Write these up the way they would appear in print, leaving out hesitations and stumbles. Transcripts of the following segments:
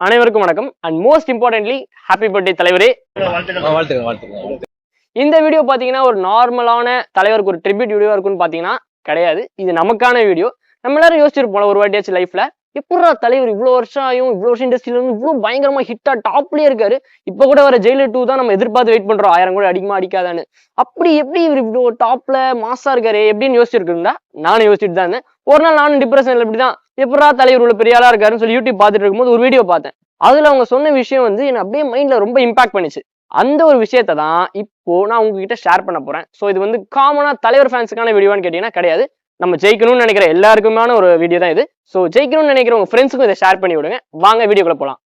அனைவருக்கும் வணக்கம் and most importantly happy birthday தலைவரே. இந்த வீடியோ பாத்தீங்கன்னா ஒரு நார்மலான தலைவருக்கு ஒரு ட்ரிபியூட் வீடியோ இருக்குன்னு பாத்தீங்கன்னா கிடையாது. இது நமக்கான வீடியோ. நம்ம எல்லாரும் யோசிச்சிருப்போம் ஒரு வாட்டியாச்சு லைஃப்ல எப்படா தலைவர் இவ்வளவு வருஷம் ஆயும் இவ்வளவு வருஷம் இண்டஸ்ட்ரியில இருந்து இவ்வளவு பயங்கரமா ஹிட்டா டாப்லயே இருக்காரு. இப்ப கூட வர ஜெயிலர் 2 தான் நம்ம எதிர்பார்த்து வெயிட் பண்றோம் 1000 கூட அடிக்குமா அடிக்காதான்னு. அப்படி எப்படி இவர் இவ்வளவு டாப்ல மாசா இருக்காரு எப்படின்னு யோசிச்சிருக்கா நானும் யோசிச்சுட்டு தான் இருந்தேன். ஒரு நாள் நானும் டிப்ரெஷன்ல இப்படிதான் எப்படா தலைவர் உள்ள பெரிய ஆளா இருக்காருன்னு சொல்லி யூடியூப் பார்த்துட்டு இருக்கும்போது ஒரு வீடியோ பார்த்தேன். அதுல அவங்க சொன்ன விஷயம் என்ன அப்படியே மைண்ட்ல ரொம்ப இம்பாக்ட் பண்ணிச்சு. அந்த ஒரு விஷயத்தை தான் இப்போ நான் உங்ககிட்ட ஷேர் பண்ண போறேன். ஸோ இது காமனா தலைவர் ஃபேன்ஸுக்கான வீடியோன்னு கேட்டீங்கன்னா கிடையாது. நம்ம ஜெயிக்கணும்னு நினைக்கிற எல்லாருக்குமான ஒரு வீடியோ தான் இது. ஸோ ஜெயிக்கணும்னு நினைக்கிற உங்க ஃப்ரெண்ட்ஸுக்கும் இதை ஷேர் பண்ணி விடுங்க. வாங்க வீடியோக்குள்ள போலாம்.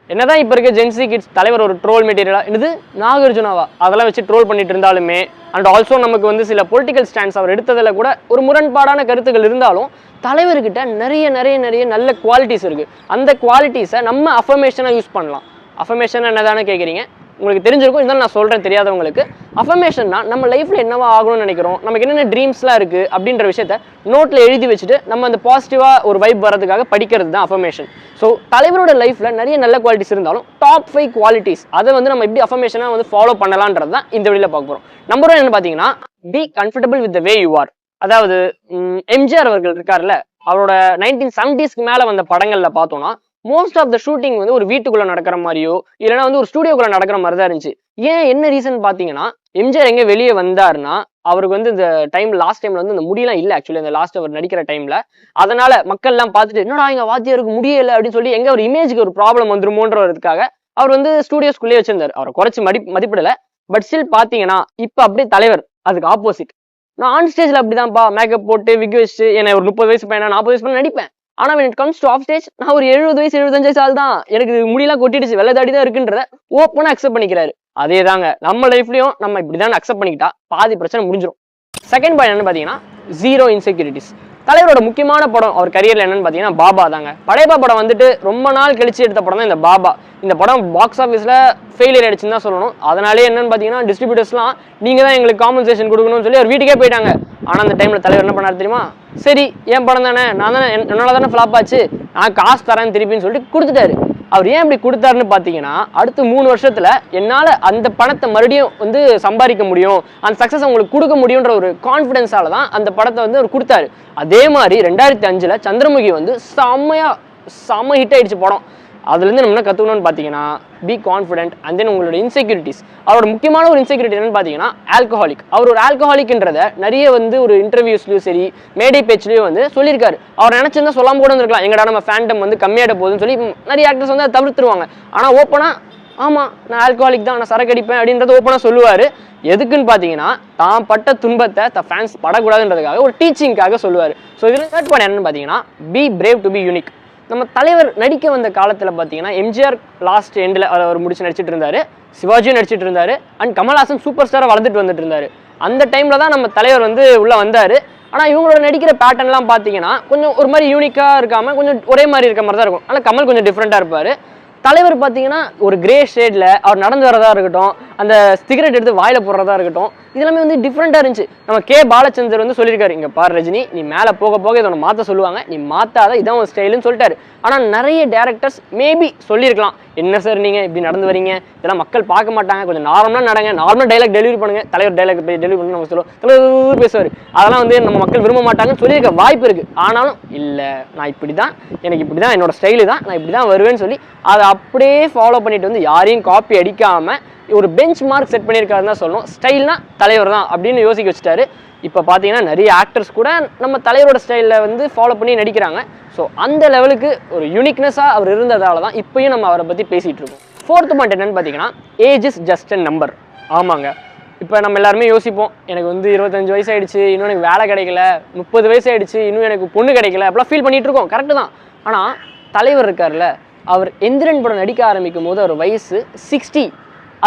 என்னதான் இப்ப இருக்க ஜென்சி கிட்ஸ் தலைவர் ஒரு ட்ரோல் மெட்டீரியலா இது நாகார்ஜுனாவா அதெல்லாம் வச்சு ட்ரோல் பண்ணிட்டு இருந்தாலுமே அண்ட் ஆல்சோ நமக்கு சில பொலிட்டிக்கல் ஸ்டாண்ட்ஸ் அவர் எடுத்ததுல கூட ஒரு முரண்பாடான கருத்துக்கள் இருந்தாலும் தலைவர்கிட்ட நிறைய நிறைய நிறைய நல்ல குவாலிட்டிஸ் இருக்கு. அந்த குவாலிட்டிஸை நம்ம அஃபர்மேஷனா யூஸ் பண்ணலாம். அஃபர்மேஷன் என்னதானே கேட்குறீங்க, உங்களுக்கு தெரிஞ்சிருக்கும். இருந்தாலும் நான் சொல்றேன் தெரியாதவங்களுக்கு. அஃபர்மேஷன்னா நம்ம லைஃப்ல என்னவா ஆகணும்னு நினைக்கிறோம், நமக்கு என்னென்ன ட்ரீம்ஸ்லாம் இருக்கு அப்படின்ற விஷயத்த நோட்ல எழுதி வச்சுட்டு நம்ம அந்த பாசிட்டிவா ஒரு வைப் வரதுக்காக படிக்கிறது தான் அஃபர்மேஷன். ஸோ தலைவரோட லைஃப்ல நிறைய நல்ல குவாலிட்டிஸ் இருந்தாலும் டாப் 5 குவாலிட்டிஸ் அதை நம்ம எப்படி அஃபர்மேஷனா ஃபாலோ பண்ணலான்றது தான் இந்த வீடியோல பார்க்க போறோம். நம்பர் 1 என்ன பாத்தீங்கன்னா, be comfortable with the way you are. அதாவது எம்ஜிஆர் அவர்கள் இருக்காருல்ல, அவரோட 1970s மேல வந்த படங்கள்ல பார்த்தோம்னா மோஸ்ட் ஆஃப் த ஷூட்டிங் ஒரு வீட்டுக்குள்ள நடக்கிற மாதிரியோ இல்லைன்னா ஒரு ஸ்டூடியோக்குள்ள நடக்கிற மாதிரி தான் இருந்துச்சு. ஏன் என்ன ரீசன் பாத்தீங்கன்னா, எம்ஜிஆர் எங்க வெளியே வந்தாருன்னா அவருக்கு இந்த டைம் லாஸ்ட் டைம்ல இந்த முடியெல்லாம் இல்ல. ஆக்சுவலி அந்த லாஸ்ட் அவர் நடிக்கிற டைம்ல அதனால மக்கள் எல்லாம் பார்த்துட்டு என்னடா எங்க வாத்தியாருக்கு முடியல அப்படின்னு சொல்லி எங்க ஒரு இமேஜுக்கு ஒரு ப்ராப்ளம் வந்துருமோன்றதுக்காக அவர் ஸ்டூடியோஸ்குள்ளேயே வச்சிருந்தாரு. அவரை குறைச்சு மதிப்பிடல. பட் ஸ்டில் பாத்தீங்கன்னா இப்ப அப்படியே தலைவர் அதுக்கு ஆப்போசிட். நான் ஆன் ஸ்டேஜ்ல அப்படிதான்ப்பா மேக்கப் போட்டு விக் வச்சு என்ன ஒரு 30 வயசு பையனா 40 வயசு பையனா நடிப்பேன். ஆனா when it comes to off stage நான் ஒரு 70 வயசு 75 வயசு ஆள் தான், எனக்கு முடியெல்லாம் கொட்டிடுச்சு வெள்ளை தாடி தான் இருக்குன்றத ஓப்பனா அக்செப்ட் பண்ணிக்கிறாரு. அதே தாங்க நம்ம லைஃப்லயும் நம்ம இப்படிதான் அக்செப்ட் பண்ணிக்கிட்டா பாதி பிரச்சனை முடிஞ்சிடும். செகண்ட் பாயிண்ட் என்ன பாத்தீங்கன்னா, ஜீரோ இன்செக்யூரிட்டிஸ். தலைவரோட முக்கியமான படம் அவர் கரியர்ல என்னன்னு பாத்தீங்கன்னா பாபா தாங்க. படையப்பா படம் ரொம்ப நாள் கழிச்சு எடுத்த படம் தான் இந்த பாபா. இந்த படம் பாக்ஸ் ஆஃபீஸ்ல ஃபெயிலியர் ஆயிடுச்சுன்னு தான் சொல்லணும். அதனாலே என்னன்னு பாத்தீங்கன்னா டிஸ்ட்ரிபியூட்டர்ஸ்லாம் நீங்க தான் எங்களுக்கு காம்பன்சேஷன் கொடுக்கணும்னு சொல்லி அவர் வீட்டுக்கே போயிட்டாங்க. ஆனா அந்த டைம்ல தலைவர் என்ன பண்ணாரு தெரியுமா, சரி என் படம் தானே நான் தானே என்னால தானே ஃபிளாப் ஆச்சு நான் காசு தரேன் திருப்பின்னு சொல்லிட்டு கொடுத்துட்டாரு. அவர் ஏன் இப்படி கொடுத்தாருன்னு பாத்தீங்கன்னா, அடுத்த 3 வருஷத்துல என்னால அந்த பணத்தை மறுபடியும் சம்பாதிக்க முடியும், அந்த சக்சஸ் உங்களுக்கு கொடுக்க முடியும்ன்ற ஒரு கான்பிடன்ஸால தான் அந்த படத்தை அவர் கொடுத்தாரு. அதே மாதிரி 2005 சந்திரமுகி செம்ம ஹிட் ஆயிடுச்சு படம். அதுல இருந்து நம்ம என்ன கத்துக்கணும்னு பாத்தீங்கன்னா, பி கான்ஃபிடென்ட் அண்ட் தென் உங்களோட இன்செக்யூரிட்டிஸ். அவரோட முக்கியமான ஒரு இன்செக்யூரிட்டி என்னன்னு பாத்தீங்கன்னா ஆல்கஹாலிக். அவர் ஒரு ஆல்கஹாலிக்ன்றத நிறைய ஒரு இன்டர்வியூஸ்லயும் சரி மேடை பேச்சுலயும் சொல்லியிருக்காரு. அவர் நினைச்சிருந்தா சொல்லாம கூட இருந்திருக்கலாம், எங்கடா நம்ம ஃபேண்டம் கம்மியாட போகுதுன்னு சொல்லி நிறைய ஆக்டர்ஸ் அதை தவிர்த்துருவாங்க. ஆனா ஓப்பனா ஆமா நான் ஆல்கஹாலிக் தான், நான் சரக்கு அடிப்பேன் அப்படின்றத ஓப்பனா சொல்லுவாரு. எதுக்குன்னு பாத்தீங்கன்னா தான் பட்ட துன்பத்தை தான் ஃபேன்ஸ் படக்கூடாதுன்றதுக்காக ஒரு டீச்சிங்காக சொல்லுவாரு. ஸோ இதுல தேர்ட் பாயிண்ட் என்னன்னு பாத்தீங்கன்னா, B brave to be unique. நம்ம தலைவர் நடிக்க வந்த காலத்துல பாத்தீங்கன்னா எம்ஜிஆர் லாஸ்ட் எண்ட்ல அவர் முடிச்சு நடிச்சிட்டு இருந்தாரு, சிவாஜியும் நடிச்சிட்டு இருந்தாரு, அண்ட் கமல்ஹாசன் சூப்பர் ஸ்டாரா வளர்ந்துட்டு வந்துட்டு இருந்தாரு. அந்த டைம்ல தான் நம்ம தலைவர் உள்ள வந்தாரு. ஆனா இவங்களோட நடிக்கிற பேட்டர்ன்லாம் பாத்தீங்கன்னா கொஞ்சம் ஒரு மாதிரி யூனிக்கா இருக்காம கொஞ்சம் ஒரே மாதிரி இருக்க மாதிரி தான் இருக்கும். ஆனா கமல் கொஞ்சம் டிஃப்ரெண்டா இருப்பாரு. தலைவர் பாத்தீங்கன்னா ஒரு கிரே ஷேட்ல அவர் நடந்து வரதா இருக்கட்டும், அந்த சிகரெட் எடுத்து வாயில போடுறதா இருக்கட்டும், இதெல்லாமே டிஃப்ரெண்டா இருந்துச்சு. நம்ம கே பாலச்சந்தர் சொல்லியிருக்காரு, இங்க பாரு ரஜினி நீ மேல போக போக இதை மாத்த சொல்லுவாங்க, நீ மாத்தாத இதான் ஒரு ஸ்டைலுன்னு சொல்லிட்டாரு. ஆனா நிறைய டேரக்டர்ஸ் மேபி சொல்லியிருக்கலாம், என்ன சார் நீங்க இப்படி நடந்து வரீங்க, இதெல்லாம் மக்கள் பார்க்க மாட்டாங்க, கொஞ்சம் நார்மலா நடங்க, நார்மலா டைலாக் டெலிவரி பண்ணுங்க. தலைவர் டைலாக் டெலிவரி பண்ணி நம்ம சொல்லுவோம், தலைவர் பேசுவாரு, அதெல்லாம் நம்ம மக்கள் விரும்ப மாட்டாங்கன்னு சொல்லியிருக்க வாய்ப்பு இருக்கு. ஆனாலும் இல்ல நான் இப்படிதான், எனக்கு இப்படிதான் என்னோட ஸ்டைலு தான், நான் இப்படிதான் வருவேன்னு சொல்லி அதை அப்படியே ஃபாலோ பண்ணிட்டு யாரையும் காப்பி அடிக்காம ஒரு பெஞ்ச் மார்க் செட் பண்ணியிருக்காருன்னு தான் சொல்லணும். ஸ்டைல்னா தலைவர் தான் அப்படின்னு யோசிக்க வச்சுட்டாரு. இப்போ பார்த்தீங்கன்னா நிறைய ஆக்டர்ஸ் கூட நம்ம தலைவரோட ஸ்டைலில் ஃபாலோ பண்ணி நடிக்கிறாங்க. ஸோ அந்த லெவலுக்கு ஒரு யூனிக்னஸாக அவர் இருந்ததால தான் இப்பயும் நம்ம அவரை பற்றி பேசிகிட்டு இருக்கோம். ஃபோர்த் பாயிண்ட் என்னன்னு பார்த்தீங்கன்னா, age is just a number. ஆமாங்க, இப்போ நம்ம எல்லாருமே யோசிப்போம், எனக்கு 25 வயசு ஆயிடுச்சு, இன்னும் எனக்கு வேலை கிடைக்கல, 30 வயசு ஆயிடுச்சு, இன்னும் எனக்கு பொண்ணு கிடைக்கல, அப்படிலாம் ஃபீல் பண்ணிட்டு இருக்கோம். கரெக்டு தான். ஆனால் தலைவர் இருக்கார்ல, அவர் எந்திரன் படம் நடிக்க ஆரம்பிக்கும் போது அவர் வயசு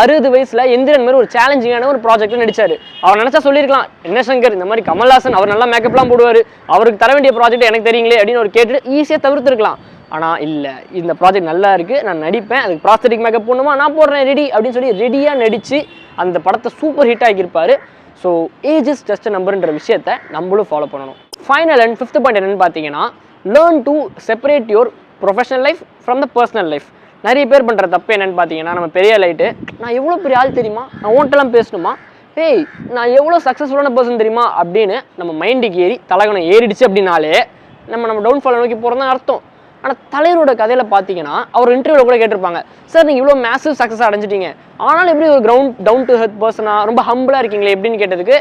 60 வயசுல எந்திரன் மாதிரி ஒரு சேலஞ்சிங்கான ஒரு ப்ராஜெக்ட்ல நடிச்சாரு. அவர் நினைச்சா சொல்லியிருக்கலாம், என்ன சங்கர் இந்த மாதிரி கமல்ஹாசன் அவர் நல்லா மேக்கப்லாம் போடுவாரு, அவருக்கு தர வேண்டிய ப்ராஜெக்ட் எனக்கு தெரியுங்களே அப்படின்னு அவர் கேட்டு ஈஸியாக தவிர்த்துருக்கலாம். ஆனா இல்ல, இந்த ப்ராஜெக்ட் நல்லா இருக்கு, நான் நடிப்பேன், அதுக்கு ப்ராஸ்தட்டிக் மேக்கப் போடணுமா நான் போடுறேன் ரெடி அப்படின்னு சொல்லி ரெடியா நடிச்சு அந்த படத்தை சூப்பர் ஹிட் ஆகியிருப்பாரு. ஸோ ஏஜ் இஸ் ஜஸ்ட் நம்பர்ன்ற விஷயத்தை நம்மளும் ஃபாலோ பண்ணணும். ஃபைனல் அண்ட் 5th பாயிண்ட் என்னன்னு பார்த்தீங்கன்னா, learn to separate your professional life from the personal life. நிறைய பேர் பண்ணுற தப்பு என்னன்னு பார்த்தீங்கன்னா, நம்ம பெரிய லைட்டு நான் எவ்வளோ பெரிய ஆள் தெரியுமா, நான் ஓன்ட்டெல்லாம் பேசணுமா, ஏய் நான் எவ்வளோ சக்ஸஸ்ஃபுல்லான பர்சன் தெரியுமா அப்படின்னு நம்ம மைண்டுக்கு ஏறி தலகணம் ஏறிடுச்சு அப்படின்னாலே நம்ம டவுன்ஃபாலை நோக்கி போகிறது தான் அர்த்தம். ஆனால் தலைவரோட கதையில் பார்த்தீங்கன்னா அவர் இன்டர்வியூவில் கூட கேட்டிருப்பாங்க, சார் நீங்கள் இவ்வளோ மேசிவ் சக்ஸஸ் அடைஞ்சிட்டீங்க, ஆனாலும் எப்படி ஒரு டவுன் டு ஹெர்த் பர்சனாக ரொம்ப ஹம்பிளாக இருக்கீங்களே எப்படின்னு கேட்டதுக்கு,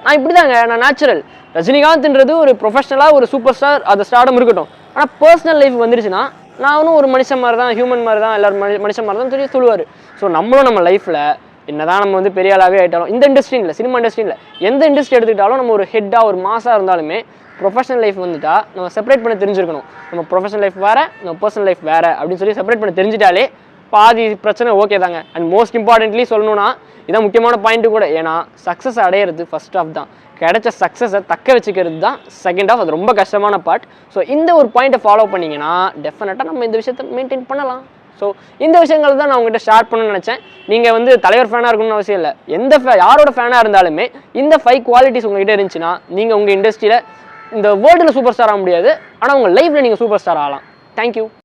நான் இப்படி தாங்க, நான் நேச்சுரல். ரஜினிகாந்த்ன்றது ஒரு ப்ரொஃபஷனலாக ஒரு சூப்பர் ஸ்டார், அது ஸ்டார்டம் இருக்கட்டும், ஆனால் பர்சனல் லைஃப் வந்துருச்சுன்னா நானும் ஒரு மனுஷன் மாதிரி தான், ஹியூமன் மாதிரி தான், எல்லாரும் மனுஷன் மாதிரி தான் சொல்லுவார். ஸோ நம்மளும் நம்ம லைஃப்பில் என்னதான் நம்ம வந்து பெரிய ஆளாகவே ஆகிட்டாலும், இந்த இண்டஸ்ட்ரியில் சினிமா இண்டஸ்ட்ரியில் எந்த இண்டஸ்ட்ரி எடுத்துக்கிட்டாலும் நம்ம ஒரு ஹெட்டாக ஒரு மாசாக இருந்தாலுமே ப்ரொஃபஷனல் லைஃப் வந்துட்டா நம்ம செப்பரேட் பண்ண தெரிஞ்சிருக்கணும். நம்ம ப்ரொஃபஷனல் லைஃப் வேறு, நம்ம பர்சனல் லைஃப் வேறு அப்படின்னு சொல்லி செப்பரேட் பண்ண தெரிஞ்சிட்டாலே பாதி பிரச்சனை ஓகே தாங்க. அண்ட் மோஸ்ட் இம்பார்ட்டன்ட்லி சொல்லணும்னா இதான் முக்கியமான பாயிண்ட்டு கூட. ஏன்னா சக்ஸஸ் அடையிறது ஃபர்ஸ்ட் ஆஃப் தான், கிடைச்ச சக்ஸஸை தக்க வச்சுக்கிறது தான் செகண்ட் ஆஃப். அது ரொம்ப கஷ்டமான பார்ட். ஸோ இந்த ஒரு பாயிண்ட்டை ஃபாலோ பண்ணிங்கன்னா டெஃபினட்டாக நம்ம இந்த விஷயத்தை மெயின்டைன் பண்ணலாம். ஸோ இந்த விஷயங்கள் தான் நான் உங்கள்கிட்ட ஷேர் பண்ணணும்னு நினச்சேன். நீங்கள் வந்து தலைவர் ஃபேனாக இருக்கணும்னு அவசியம் இல்லை, யாரோட ஃபேனாக இருந்தாலுமே இந்த 5 குவாலிட்டிஸ் உங்கள்கிட்ட இருந்துச்சுன்னா நீங்கள் உங்கள் இண்டஸ்ட்ரியில் இந்த வேர்ல்டில் சூப்பர் ஸ்டார் ஆக முடியாது, ஆனால் உங்கள் லைஃப்பில் நீங்கள் சூப்பர் ஸ்டார் ஆகலாம். தேங்க்யூ.